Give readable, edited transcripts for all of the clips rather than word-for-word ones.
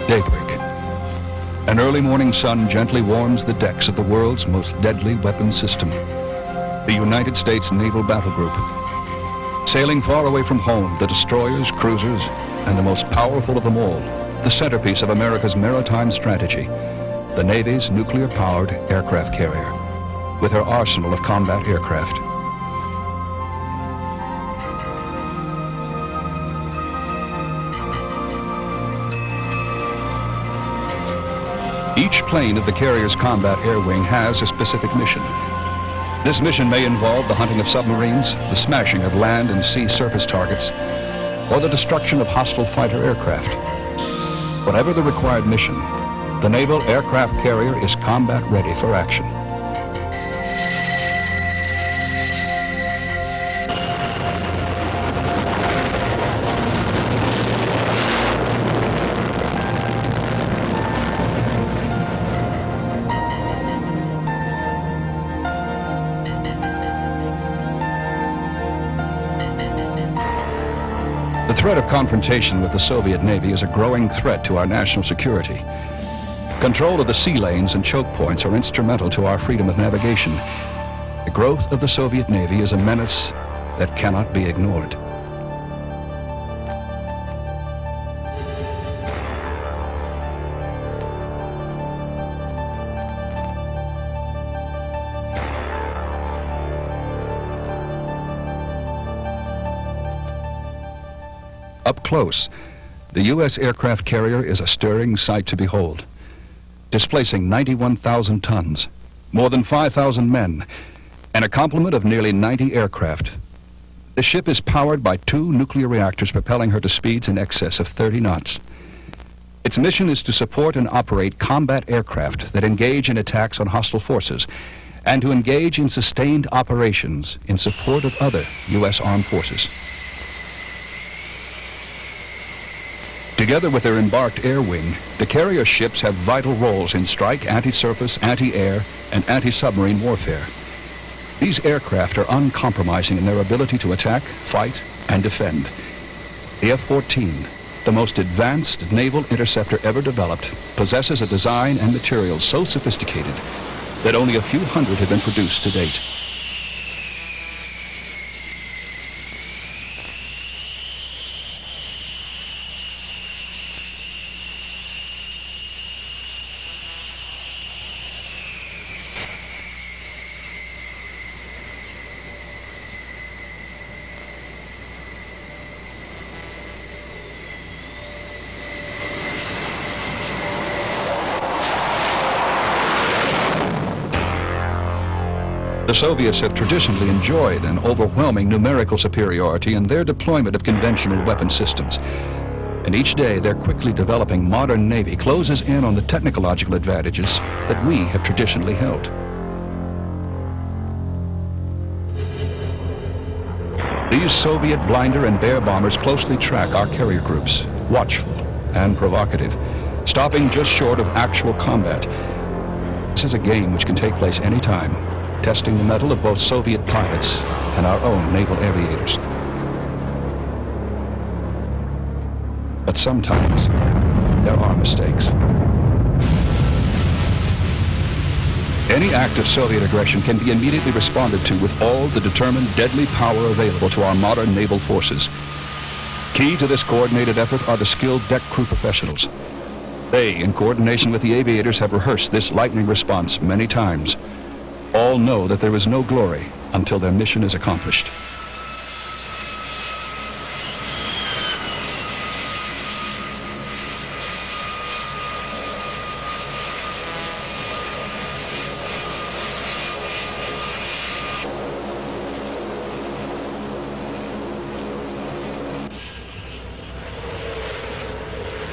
Daybreak. An early morning sun gently warms the decks of the world's most deadly weapon system, the United States Naval Battle Group. Sailing far away from home, the destroyers, cruisers, and the most powerful of them all, the centerpiece of America's maritime strategy, the Navy's nuclear-powered aircraft carrier, with her arsenal of combat aircraft. Each plane of the carrier's combat air wing has a specific mission. This mission may involve the hunting of submarines, the smashing of land and sea surface targets, or the destruction of hostile fighter aircraft. Whatever the required mission, the Naval Aircraft Carrier is combat ready for action. The threat of confrontation with the Soviet Navy is a growing threat to our national security. Control of the sea lanes and choke points are instrumental to our freedom of navigation. The growth of the Soviet Navy is a menace that cannot be ignored. Up close, the U.S. aircraft carrier is a stirring sight to behold. Displacing 91,000 tons, more than 5,000 men, and a complement of nearly 90 aircraft. The ship is powered by 2 nuclear reactors propelling her to speeds in excess of 30 knots. Its mission is to support and operate combat aircraft that engage in attacks on hostile forces, and to engage in sustained operations in support of other U.S. armed forces. Together with their embarked air wing, the carrier ships have vital roles in strike, anti-surface, anti-air, and anti-submarine warfare. These aircraft are uncompromising in their ability to attack, fight, and defend. The F-14, the most advanced naval interceptor ever developed, possesses a design and materials so sophisticated that only a few hundred have been produced to date. The Soviets have traditionally enjoyed an overwhelming numerical superiority in their deployment of conventional weapon systems. And each day, their quickly developing modern Navy closes in on the technological advantages that we have traditionally held. These Soviet blinder and bear bombers closely track our carrier groups, watchful and provocative, stopping just short of actual combat. This is a game which can take place anytime, testing the mettle of both Soviet pilots and our own naval aviators. But sometimes there are mistakes. Any act of Soviet aggression can be immediately responded to with all the determined, deadly power available to our modern naval forces. Key to this coordinated effort are the skilled deck crew professionals. They, in coordination with the aviators, have rehearsed this lightning response many times. All know that there is no glory until their mission is accomplished.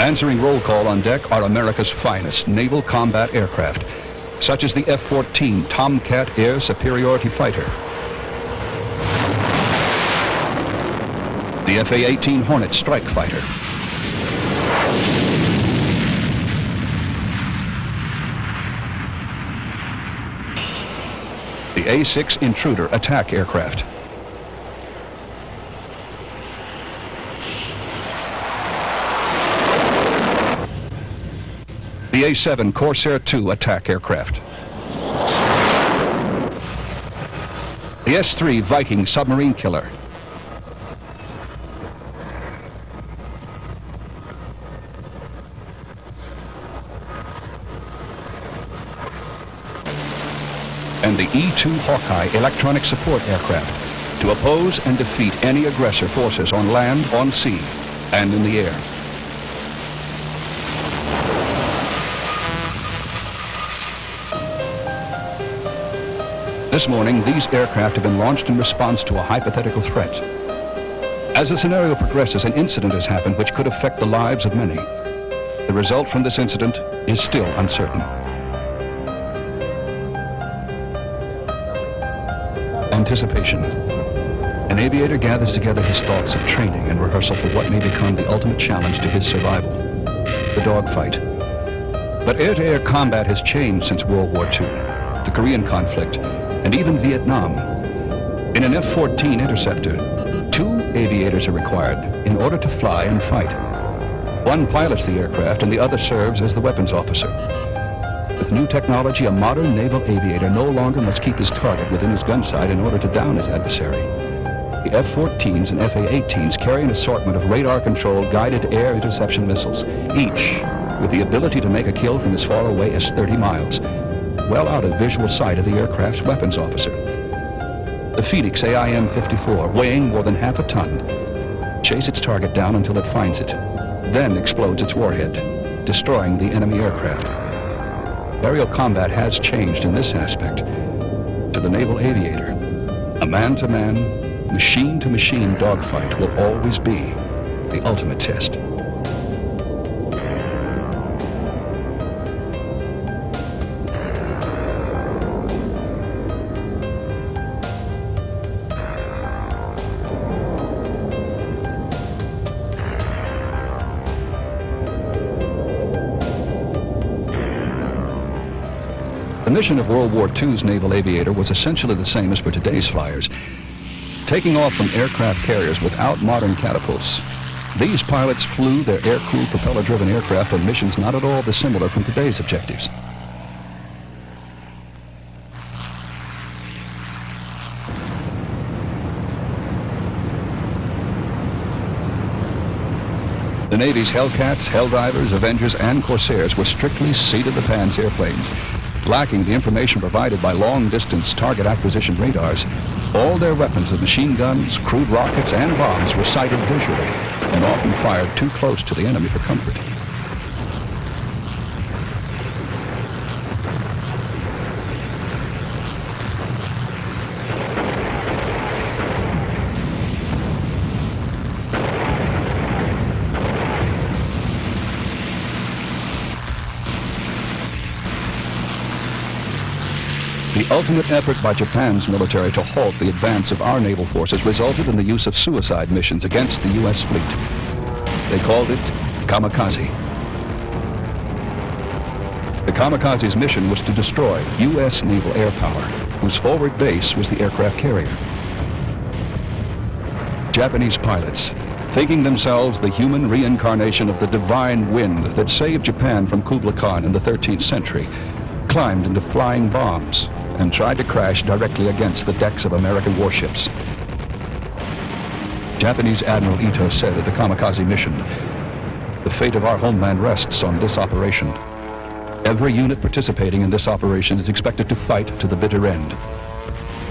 Answering roll call on deck are America's finest naval combat aircraft. such as the F-14 Tomcat Air Superiority Fighter, the F-A-18 Hornet Strike Fighter, the A-6 Intruder attack aircraft, the A-7 Corsair II attack aircraft, the S-3 Viking submarine killer, and the E-2 Hawkeye electronic support aircraft to oppose and defeat any aggressor forces on land, on sea, and in the air. This morning, these aircraft have been launched in response to a hypothetical threat. As the scenario progresses, an incident has happened which could affect the lives of many. The result from this incident is still uncertain. Anticipation. An aviator gathers together his thoughts of training and rehearsal for what may become the ultimate challenge to his survival, the dogfight. But air-to-air combat has changed since World War II, the Korean conflict, and even Vietnam. In an F-14 interceptor, 2 aviators are required in order to fly and fight. One pilots the aircraft and the other serves as the weapons officer. With new technology, a modern naval aviator no longer must keep his target within his gun sight in order to down his adversary. The F-14s and F-A-18s carry an assortment of radar-controlled guided air interception missiles, each with the ability to make a kill from as far away as 30 miles, well out of visual sight of the aircraft's weapons officer. The Phoenix AIM-54, weighing more than half a ton, chases its target down until it finds it, then explodes its warhead, destroying the enemy aircraft. Aerial combat has changed in this aspect to the naval aviator. A man-to-man, machine-to-machine dogfight will always be the ultimate test. The mission of World War II's naval aviator was essentially the same as for today's flyers. Taking off from aircraft carriers without modern catapults, these pilots flew their air-cooled propeller-driven aircraft on missions not at all dissimilar from today's objectives. The Navy's Hellcats, Helldivers, Avengers, and Corsairs were strictly seat-of-the-pants airplanes. Lacking the information provided by long-distance target acquisition radars, all their weapons of machine guns, crude rockets, and bombs were sighted visually and often fired too close to the enemy for comfort. The ultimate effort by Japan's military to halt the advance of our naval forces resulted in the use of suicide missions against the U.S. fleet. They called it kamikaze. The kamikaze's mission was to destroy U.S. naval air power, whose forward base was the aircraft carrier. Japanese pilots, thinking themselves the human reincarnation of the divine wind that saved Japan from Kublai Khan in the 13th century, climbed into flying bombs and tried to crash directly against the decks of American warships. Japanese Admiral Ito said of the kamikaze mission, "The fate of our homeland rests on this operation. Every unit participating in this operation is expected to fight to the bitter end.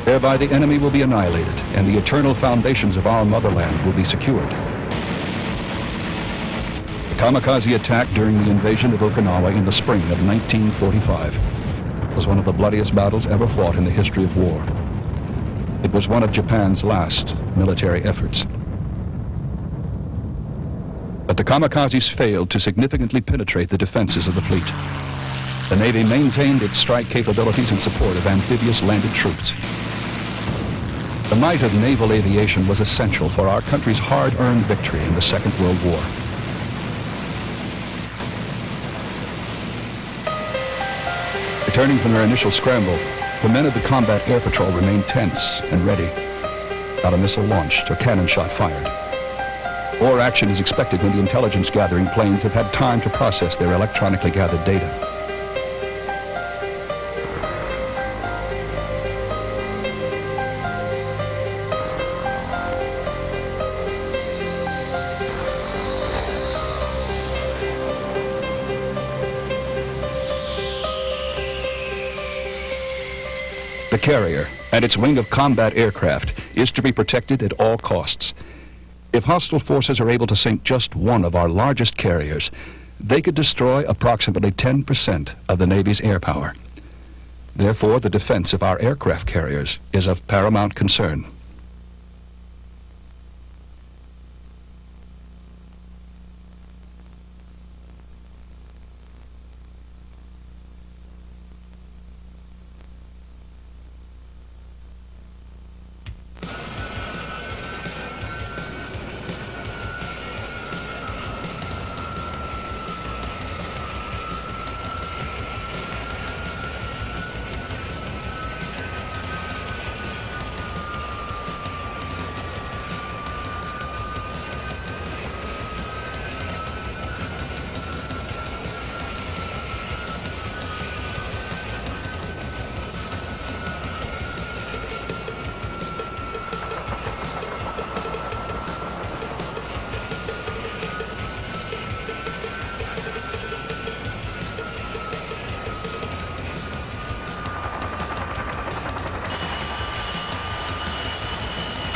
Thereby the enemy will be annihilated and the eternal foundations of our motherland will be secured." The kamikaze attack during the invasion of Okinawa in the spring of 1945 was one of the bloodiest battles ever fought in the history of war. It was one of Japan's last military efforts. But the kamikazes failed to significantly penetrate the defenses of the fleet. The Navy maintained its strike capabilities in support of amphibious landed troops. The might of naval aviation was essential for our country's hard-earned victory in the Second World War. Returning from their initial scramble, the men of the Combat Air Patrol remained tense and ready. Not a missile launched or cannon shot fired. War action is expected when the intelligence-gathering planes have had time to process their electronically gathered data. The carrier and its wing of combat aircraft is to be protected at all costs. If hostile forces are able to sink just one of our largest carriers, they could destroy approximately 10% of the Navy's air power. Therefore, the defense of our aircraft carriers is of paramount concern.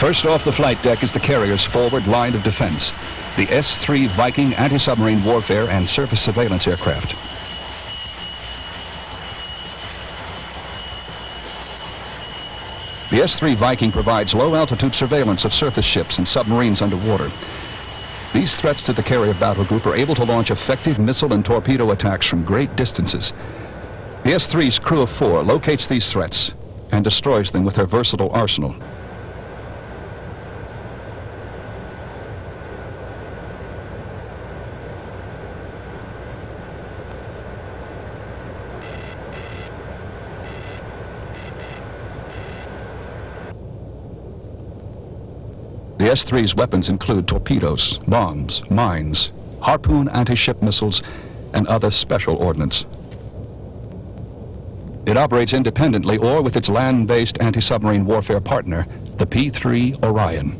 First off the flight deck is the carrier's forward line of defense, the S-3 Viking anti-submarine warfare and surface surveillance aircraft. The S-3 Viking provides low-altitude surveillance of surface ships and submarines underwater. These threats to the carrier battle group are able to launch effective missile and torpedo attacks from great distances. The S-3's crew of 4 locates these threats and destroys them with her versatile arsenal. The S-3's weapons include torpedoes, bombs, mines, harpoon anti-ship missiles, and other special ordnance. It operates independently or with its land-based anti-submarine warfare partner, the P-3 Orion.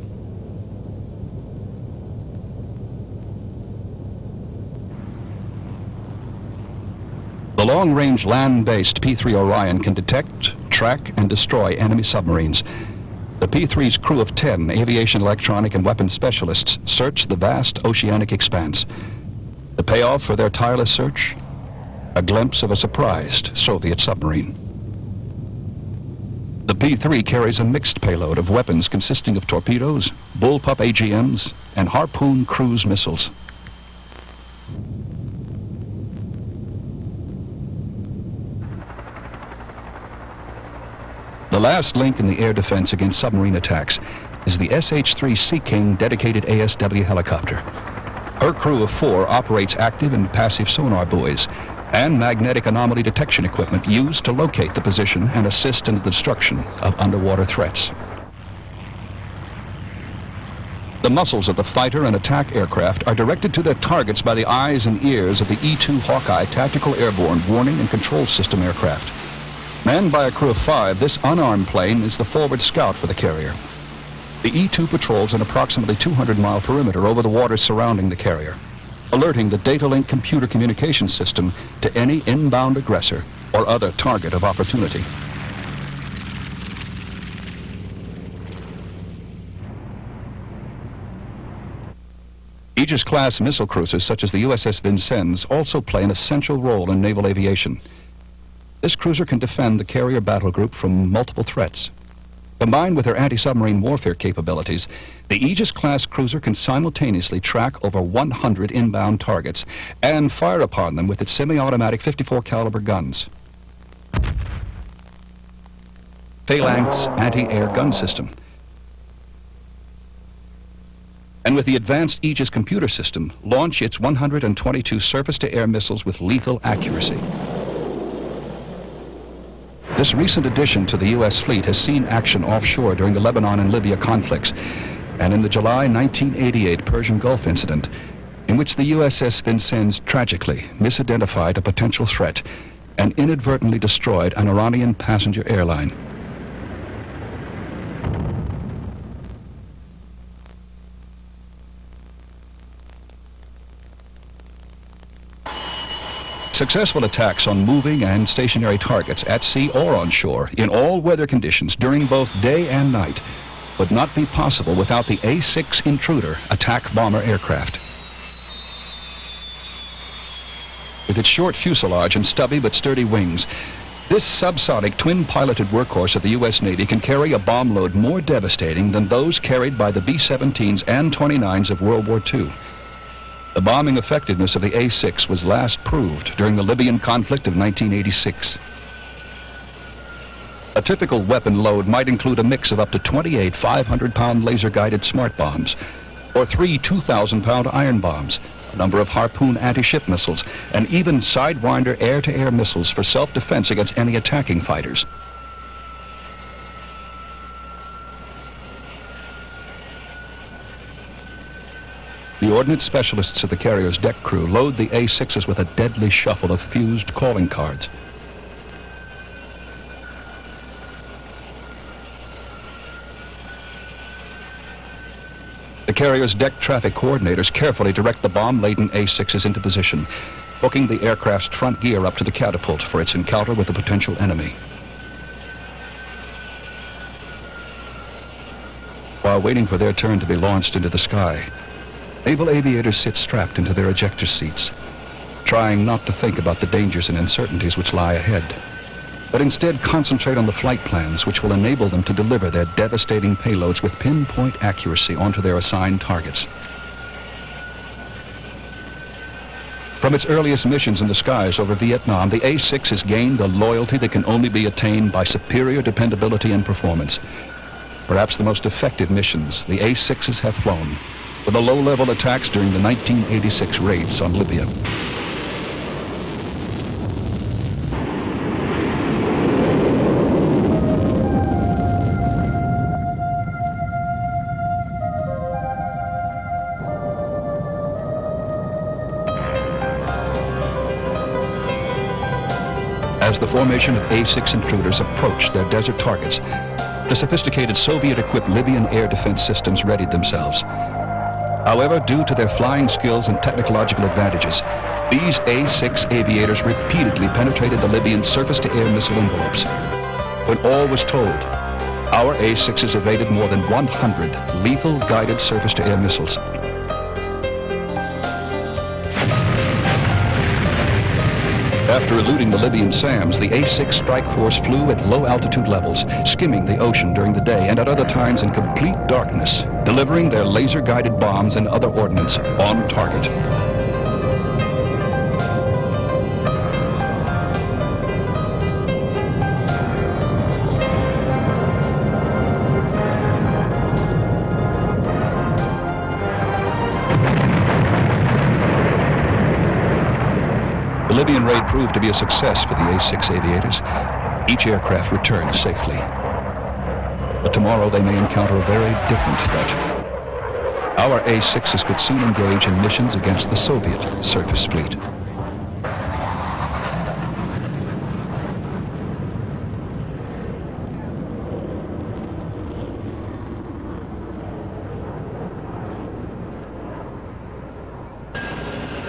The long-range land-based P-3 Orion can detect, track, and destroy enemy submarines. The P-3's crew of 10 aviation, electronic, and weapons specialists search the vast oceanic expanse. The payoff for their tireless search? A glimpse of a surprised Soviet submarine. The P-3 carries a mixed payload of weapons consisting of torpedoes, bullpup AGMs, and harpoon cruise missiles. The last link in the air defense against submarine attacks is the SH-3 Sea King dedicated ASW helicopter. Her crew of 4 operates active and passive sonar buoys and magnetic anomaly detection equipment used to locate the position and assist in the destruction of underwater threats. The muzzles of the fighter and attack aircraft are directed to their targets by the eyes and ears of the E-2 Hawkeye tactical airborne warning and control system aircraft. Manned by a crew of 5, this unarmed plane is the forward scout for the carrier. The E-2 patrols an approximately 200-mile perimeter over the waters surrounding the carrier, alerting the data link computer communication system to any inbound aggressor or other target of opportunity. Aegis-class missile cruisers such as the USS Vincennes also play an essential role in naval aviation. This cruiser can defend the carrier battle group from multiple threats. Combined with their anti-submarine warfare capabilities, the Aegis-class cruiser can simultaneously track over 100 inbound targets and fire upon them with its semi-automatic 54 caliber guns. Phalanx anti-air gun system. And with the advanced Aegis computer system, launch its 122 surface-to-air missiles with lethal accuracy. This recent addition to the U.S. fleet has seen action offshore during the Lebanon and Libya conflicts, and in the July 1988 Persian Gulf incident, in which the USS Vincennes tragically misidentified a potential threat and inadvertently destroyed an Iranian passenger airline. Successful attacks on moving and stationary targets at sea or on shore in all weather conditions during both day and night would not be possible without the A-6 Intruder attack bomber aircraft. With its short fuselage and stubby but sturdy wings, this subsonic twin-piloted workhorse of the U.S. Navy can carry a bomb load more devastating than those carried by the B-17s and 29s of World War II. The bombing effectiveness of the A-6 was last proved during the Libyan conflict of 1986. A typical weapon load might include a mix of up to 28 500-pound laser-guided smart bombs, or 3 2,000-pound iron bombs, a number of Harpoon anti-ship missiles, and even Sidewinder air-to-air missiles for self-defense against any attacking fighters. The ordnance specialists of the carrier's deck crew load the A-6s with a deadly shuffle of fused calling cards. The carrier's deck traffic coordinators carefully direct the bomb-laden A-6s into position, hooking the aircraft's front gear up to the catapult for its encounter with a potential enemy. While waiting for their turn to be launched into the sky, naval aviators sit strapped into their ejector seats, trying not to think about the dangers and uncertainties which lie ahead, but instead concentrate on the flight plans which will enable them to deliver their devastating payloads with pinpoint accuracy onto their assigned targets. From its earliest missions in the skies over Vietnam, the A-6 has gained a loyalty that can only be attained by superior dependability and performance. Perhaps the most effective missions the A-6s have flown were the low-level attacks during the 1986 raids on Libya. As the formation of A-6 intruders approached their desert targets, the sophisticated Soviet-equipped Libyan air defense systems readied themselves. However, due to their flying skills and technological advantages, these A-6 aviators repeatedly penetrated the Libyan surface-to-air missile envelopes. When all was told, our A-6s evaded more than 100 lethal guided surface-to-air missiles. After eluding the Libyan SAMs, the A-6 strike force flew at low altitude levels, skimming the ocean during the day and at other times in complete darkness, delivering their laser-guided bombs and other ordnance on target. The Libyan raid proved to be a success for the A-6 aviators. Each aircraft returned safely. But tomorrow they may encounter a very different threat. Our A-6s could soon engage in missions against the Soviet surface fleet.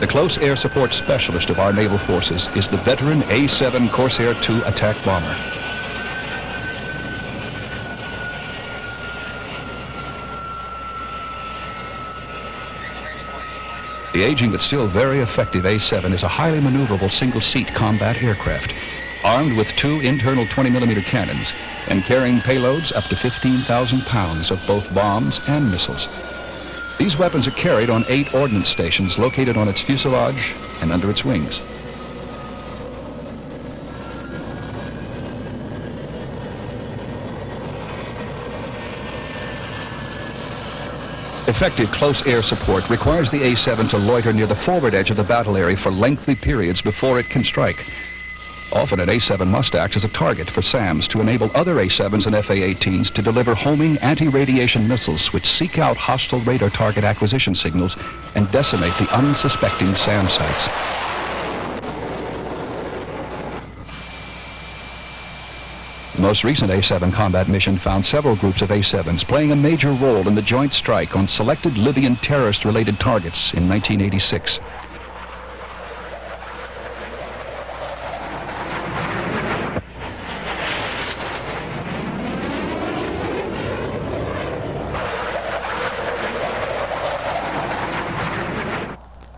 The close air support specialist of our naval forces is the veteran A-7 Corsair II attack bomber. The aging but still very effective A-7 is a highly maneuverable single-seat combat aircraft. armed with 2 internal 20mm cannons and carrying payloads up to 15,000 pounds of both bombs and missiles. These weapons are carried on 8 ordnance stations located on its fuselage and under its wings. Effective close air support requires the A-7 to loiter near the forward edge of the battle area for lengthy periods before it can strike. Often an A-7 must act as a target for SAMs to enable other A-7s and FA-18s to deliver homing anti-radiation missiles which seek out hostile radar target acquisition signals and decimate the unsuspecting SAM sites. The most recent A-7 combat mission found several groups of A-7s playing a major role in the joint strike on selected Libyan terrorist-related targets in 1986.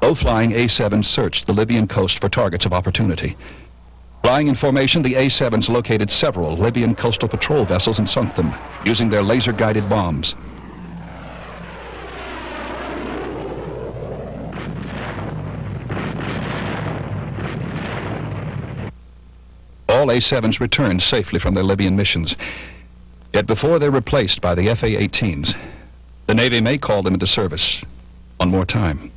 Low-flying A-7s searched the Libyan coast for targets of opportunity. Flying in formation, the A-7s located several Libyan coastal patrol vessels and sunk them, using their laser-guided bombs. All A-7s returned safely from their Libyan missions. Yet before they're replaced by the FA-18s, the Navy may call them into service one more time.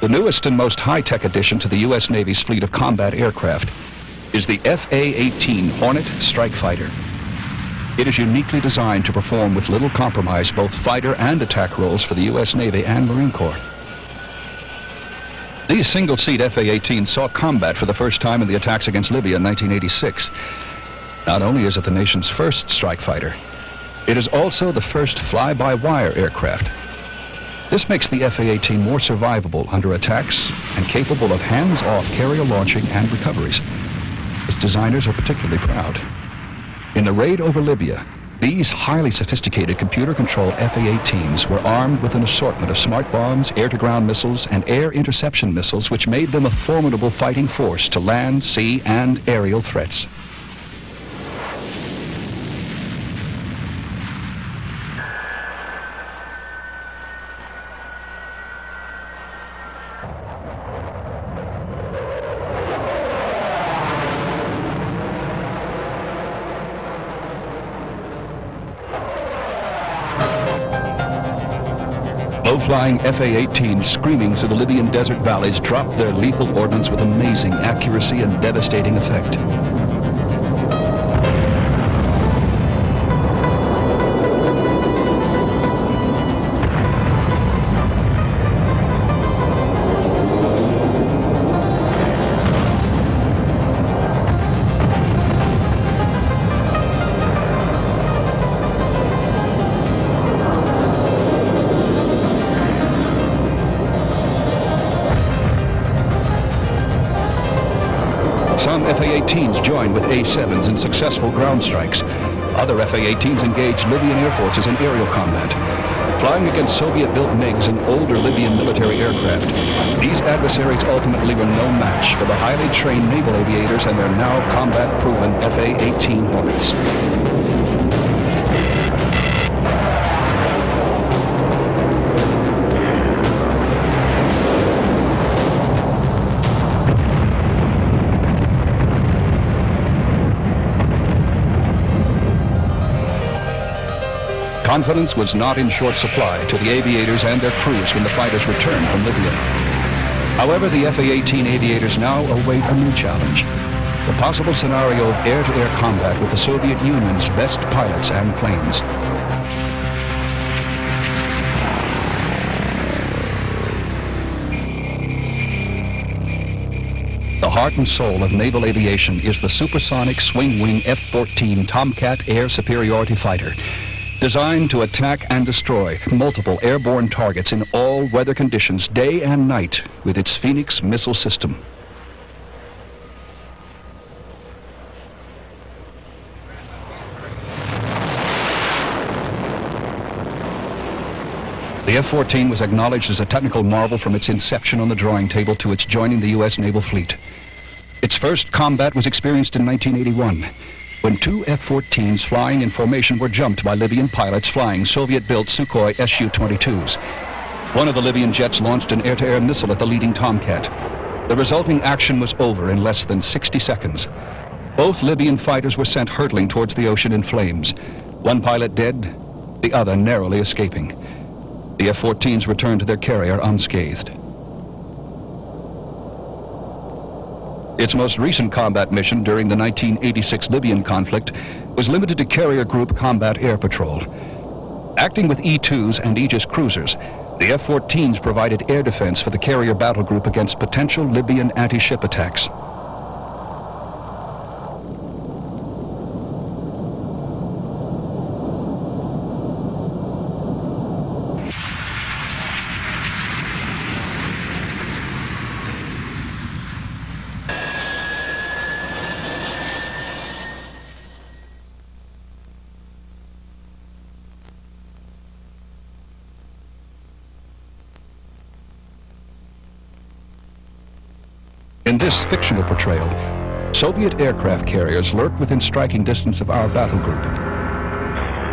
The newest and most high-tech addition to the U.S. Navy's fleet of combat aircraft is the FA-18 Hornet Strike Fighter. It is uniquely designed to perform with little compromise both fighter and attack roles for the U.S. Navy and Marine Corps. These single-seat FA-18s saw combat for the first time in the attacks against Libya in 1986. Not only is it the nation's first strike fighter, it is also the first fly-by-wire aircraft. This makes the FA-18 more survivable under attacks and capable of hands-off carrier launching and recoveries. Its designers are particularly proud. In the raid over Libya, these highly sophisticated computer-controlled FA-18s were armed with an assortment of smart bombs, air-to-ground missiles, and air interception missiles which made them a formidable fighting force to land, sea, and aerial threats. Low-flying FA-18s screaming through the Libyan desert valleys dropped their lethal ordnance with amazing accuracy and devastating effect. Some FA-18s joined with A-7s in successful ground strikes. Other FA-18s engaged Libyan air forces in aerial combat. Flying against Soviet-built MiGs and older Libyan military aircraft, these adversaries ultimately were no match for the highly trained naval aviators and their now combat-proven FA-18 Hornets. Confidence was not in short supply to the aviators and their crews when the fighters returned from Libya. However, the FA-18 aviators now await a new challenge, the possible scenario of air-to-air combat with the Soviet Union's best pilots and planes. The heart and soul of naval aviation is the supersonic swing-wing F-14 Tomcat air superiority fighter, designed to attack and destroy multiple airborne targets in all weather conditions, day and night, with its Phoenix missile system. The F-14 was acknowledged as a technical marvel from its inception on the drawing table to its joining the U.S. Naval Fleet. Its first combat was experienced in 1981, when two F-14s flying in formation were jumped by Libyan pilots flying Soviet-built Sukhoi Su-22s. One of the Libyan jets launched an air-to-air missile at the leading Tomcat. The resulting action was over in less than 60 seconds. Both Libyan fighters were sent hurtling towards the ocean in flames. One pilot dead, the other narrowly escaping. The F-14s returned to their carrier unscathed. Its most recent combat mission during the 1986 Libyan conflict was limited to Carrier Group Combat Air Patrol. Acting with E-2s and Aegis cruisers, the F-14s provided air defense for the carrier battle group against potential Libyan anti-ship attacks. In this fictional portrayal, Soviet aircraft carriers lurk within striking distance of our battle group.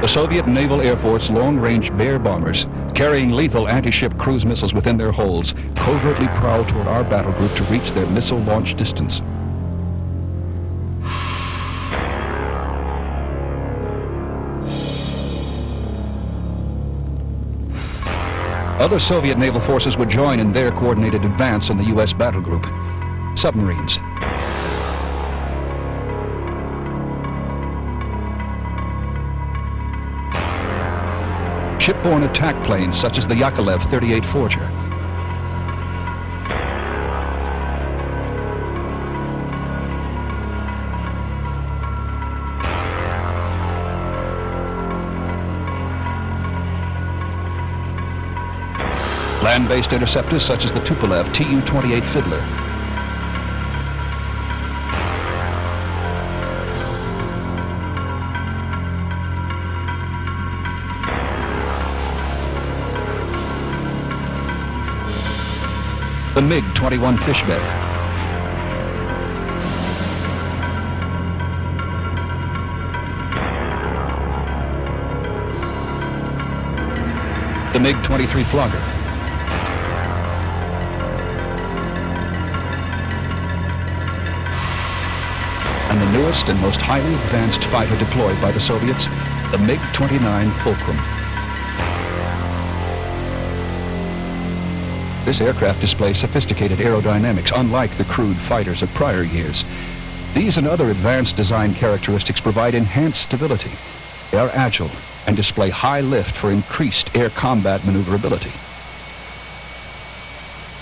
The Soviet Naval Air Force long-range Bear bombers, carrying lethal anti-ship cruise missiles within their holds, covertly prowl toward our battle group to reach their missile launch distance. Other Soviet naval forces would join in their coordinated advance on the U.S. battle group. Submarines. Shipborne attack planes such as the Yakolev 38 Forger. Land-based interceptors such as the Tupolev Tu-28 Fiddler. The MiG-21 Fishbed. The MiG-23 Flogger. And the newest and most highly advanced fighter deployed by the Soviets, the MiG-29 Fulcrum. This aircraft displays sophisticated aerodynamics, unlike the crude fighters of prior years. These and other advanced design characteristics provide enhanced stability. They are agile and display high lift for increased air combat maneuverability.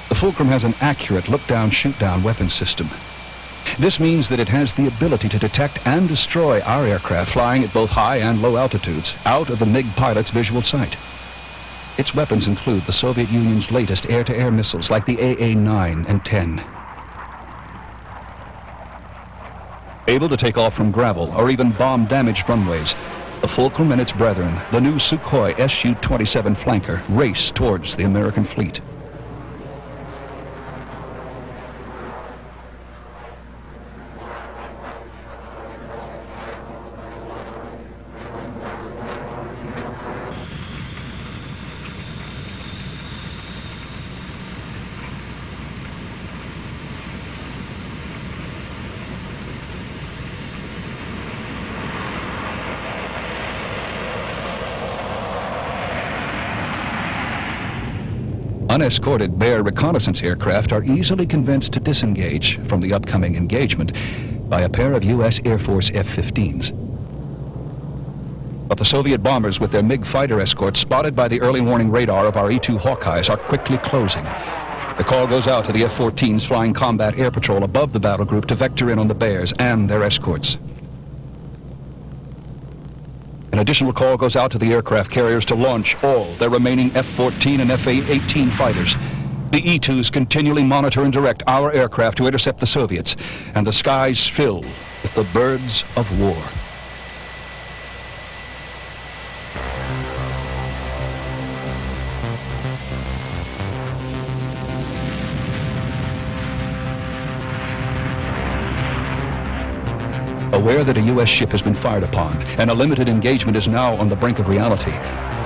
The Fulcrum has an accurate look-down, shoot-down weapon system. This means that it has the ability to detect and destroy our aircraft flying at both high and low altitudes out of the MiG pilot's visual sight. Its weapons include the Soviet Union's latest air-to-air missiles like the AA-9 and 10. Able to take off from gravel or even bomb-damaged runways, the Fulcrum and its brethren, the new Sukhoi Su-27 flanker, race towards the American fleet. Unescorted Bear reconnaissance aircraft are easily convinced to disengage from the upcoming engagement by a pair of U.S. Air Force F-15s. But the Soviet bombers with their MiG fighter escorts, spotted by the early warning radar of our E-2 Hawkeyes, are quickly closing. The call goes out to the F-14s flying combat air patrol above the battle group to vector in on the Bears and their escorts. An additional call goes out to the aircraft carriers to launch all their remaining F-14 and F-18 fighters. The E-2s continually monitor and direct our aircraft to intercept the Soviets, and the skies fill with the birds of war. Aware that a U.S. ship has been fired upon and a limited engagement is now on the brink of reality,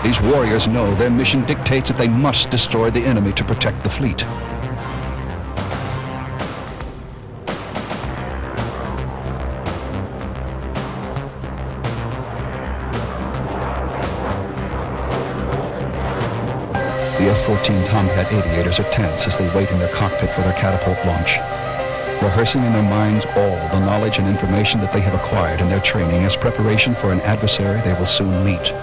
these warriors know their mission dictates that they must destroy the enemy to protect the fleet. The F-14 Tomcat aviators are tense as they wait in their cockpit for their catapult launch, rehearsing in their minds all the knowledge and information that they have acquired in their training as preparation for an adversary they will soon meet.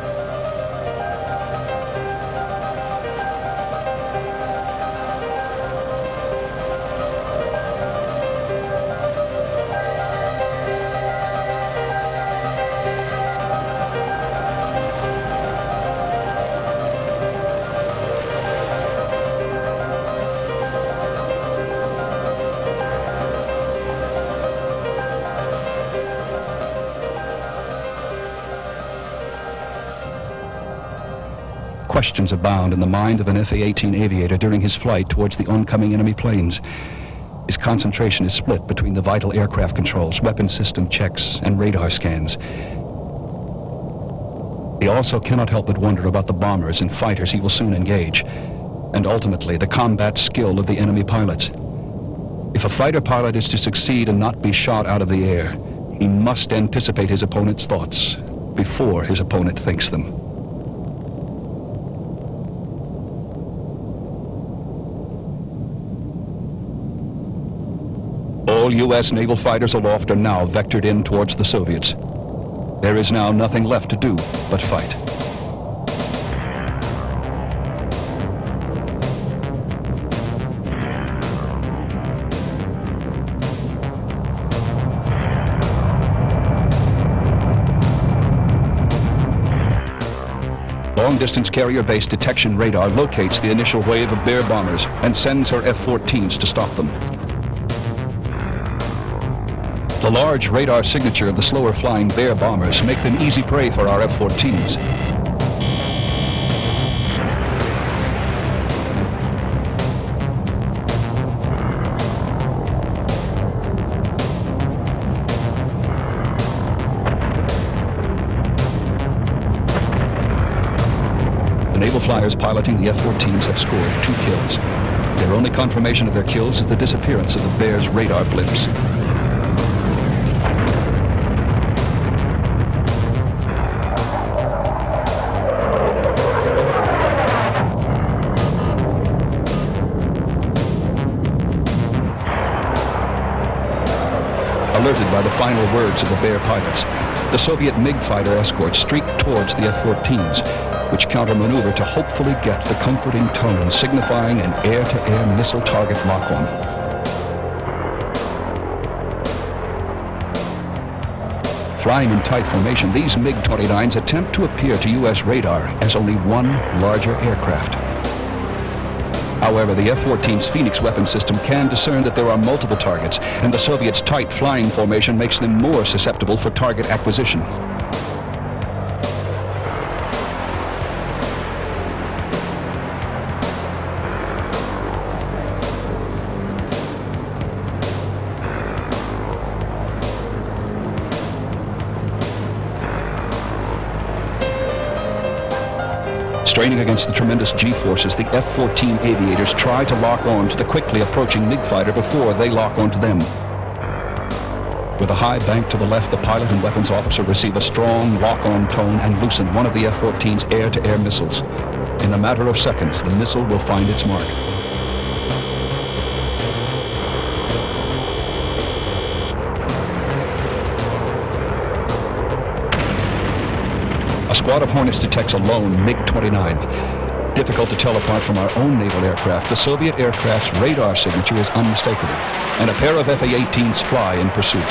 Questions abound in the mind of an F-A-18 aviator during his flight towards the oncoming enemy planes. His concentration is split between the vital aircraft controls, weapon system checks, and radar scans. He also cannot help but wonder about the bombers and fighters he will soon engage, and ultimately the combat skill of the enemy pilots. If a fighter pilot is to succeed and not be shot out of the air, he must anticipate his opponent's thoughts before his opponent thinks them. All U.S. naval fighters aloft are now vectored in towards the Soviets. There is now nothing left to do but fight. Long-distance carrier-based detection radar locates the initial wave of Bear bombers and sends her F-14s to stop them. The large radar signature of the slower-flying Bear bombers make them easy prey for our F-14s. The naval flyers piloting the F-14s have scored 2 kills. Their only confirmation of their kills is the disappearance of the Bear's radar blips. Alerted by the final words of the Bear pilots, the Soviet MiG fighter escorts streak towards the F-14s, which counter-maneuver to hopefully get the comforting tone signifying an air-to-air missile target lock-on. Flying in tight formation, these MiG-29s attempt to appear to U.S. radar as only one larger aircraft. However, the F-14's Phoenix weapon system can discern that there are multiple targets, and the Soviets' tight flying formation makes them more susceptible for target acquisition. Straining against the tremendous G-forces, the F-14 aviators try to lock on to the quickly approaching MiG fighter before they lock onto them. With a high bank to the left, the pilot and weapons officer receive a strong lock-on tone and loosen one of the F-14's air-to-air missiles. In a matter of seconds, the missile will find its mark. A squad of Hornets detects a lone MiG-29. Difficult to tell apart from our own naval aircraft, the Soviet aircraft's radar signature is unmistakable, and a pair of F-A-18s fly in pursuit.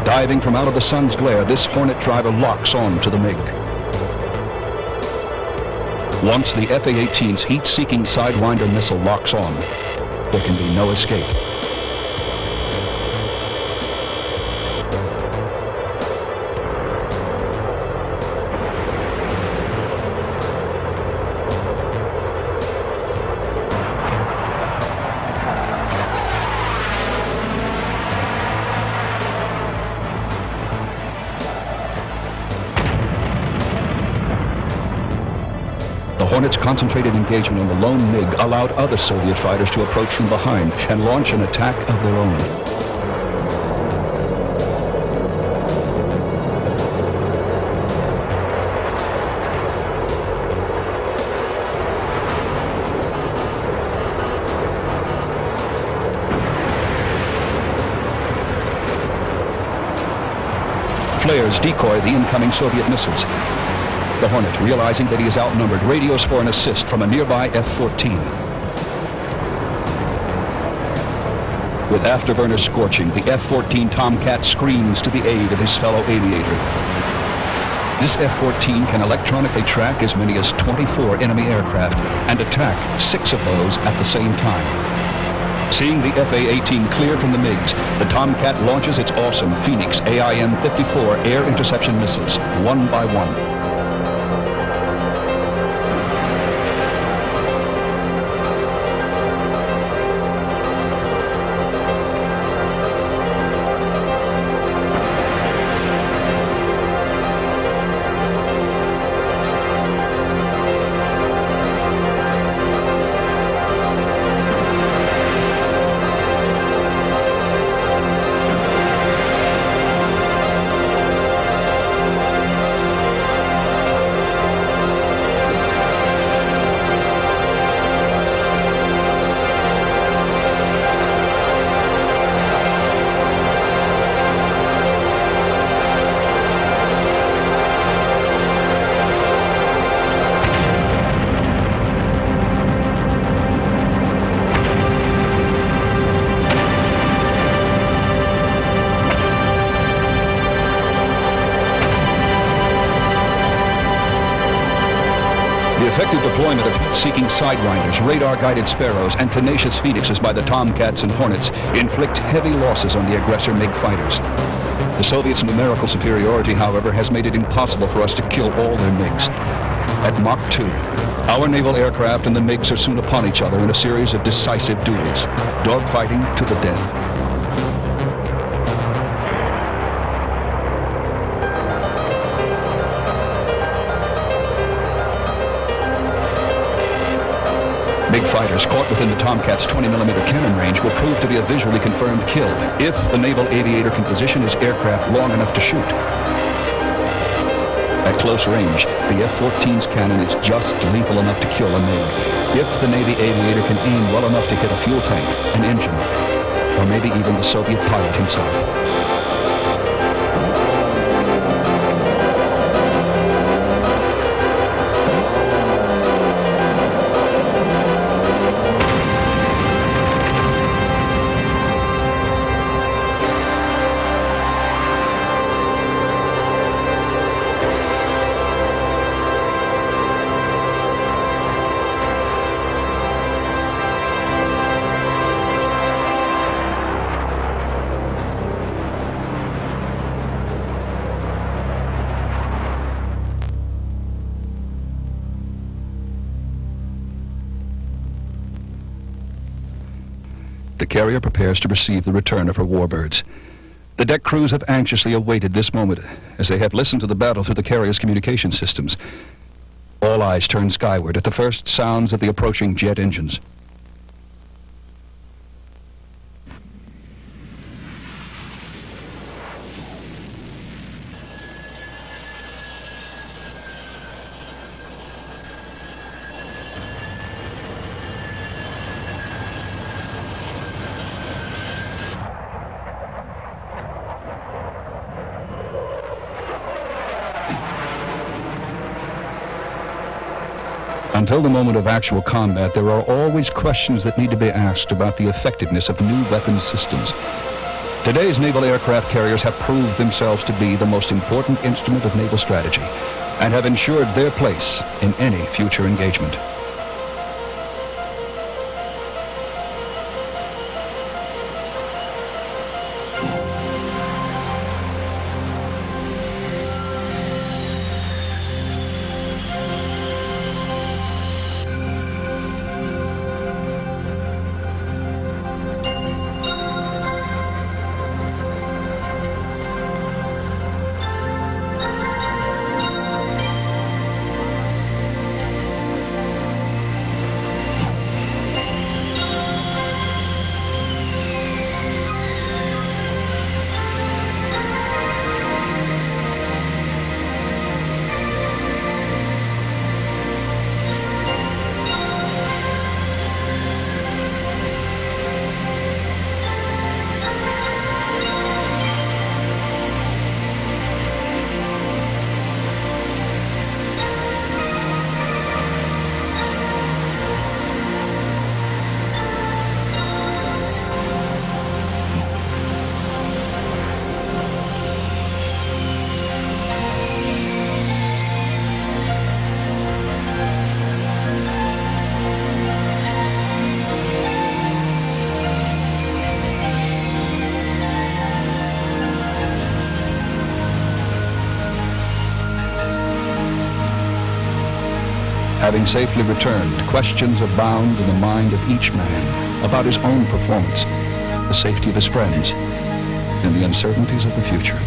Diving from out of the sun's glare, this Hornet driver locks on to the MiG. Once the F-A-18's heat-seeking Sidewinder missile locks on, there can be no escape. The Hornets' concentrated engagement on the lone MiG allowed other Soviet fighters to approach from behind and launch an attack of their own. Flares decoy the incoming Soviet missiles. The Hornet, realizing that he is outnumbered, radios for an assist from a nearby F-14. With afterburners scorching, the F-14 Tomcat screams to the aid of his fellow aviator. This F-14 can electronically track as many as 24 enemy aircraft and attack 6 of those at the same time. Seeing the F-A-18 clear from the MiGs, the Tomcat launches its awesome Phoenix AIM-54 air interception missiles, one by one. Effective deployment of heat-seeking Sidewinders, radar-guided Sparrows, and tenacious Phoenixes by the Tomcats and Hornets inflict heavy losses on the aggressor MiG fighters. The Soviets' numerical superiority, however, has made it impossible for us to kill all their MiGs. At Mach 2, our naval aircraft and the MiGs are soon upon each other in a series of decisive duels, dogfighting to the death. MiG fighters caught within the Tomcat's 20mm cannon range will prove to be a visually confirmed kill if the naval aviator can position his aircraft long enough to shoot. At close range, the F-14's cannon is just lethal enough to kill a MiG if the Navy aviator can aim well enough to hit a fuel tank, an engine, or maybe even the Soviet pilot himself. The carrier prepares to receive the return of her warbirds. The deck crews have anxiously awaited this moment as they have listened to the battle through the carrier's communication systems. All eyes turn skyward at the first sounds of the approaching jet engines. Until the moment of actual combat, there are always questions that need to be asked about the effectiveness of new weapons systems. Today's naval aircraft carriers have proved themselves to be the most important instrument of naval strategy. and have ensured their place in any future engagement. Having safely returned, questions abound in the mind of each man about his own performance, the safety of his friends, and the uncertainties of the future.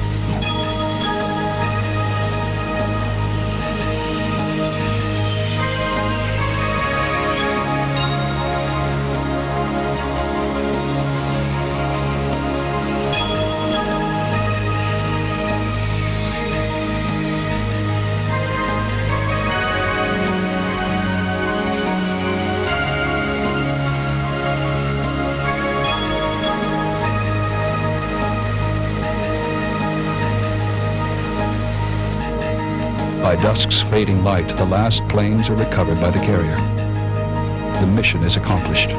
By dusk's fading light, the last planes are recovered by the carrier. The mission is accomplished.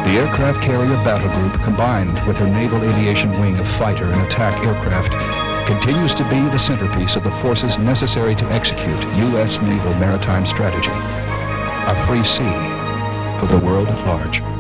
The aircraft carrier battle group, combined with her naval aviation wing of fighter and attack aircraft, continues to be the centerpiece of the forces necessary to execute U.S. naval maritime strategy. A free sea for the world at large.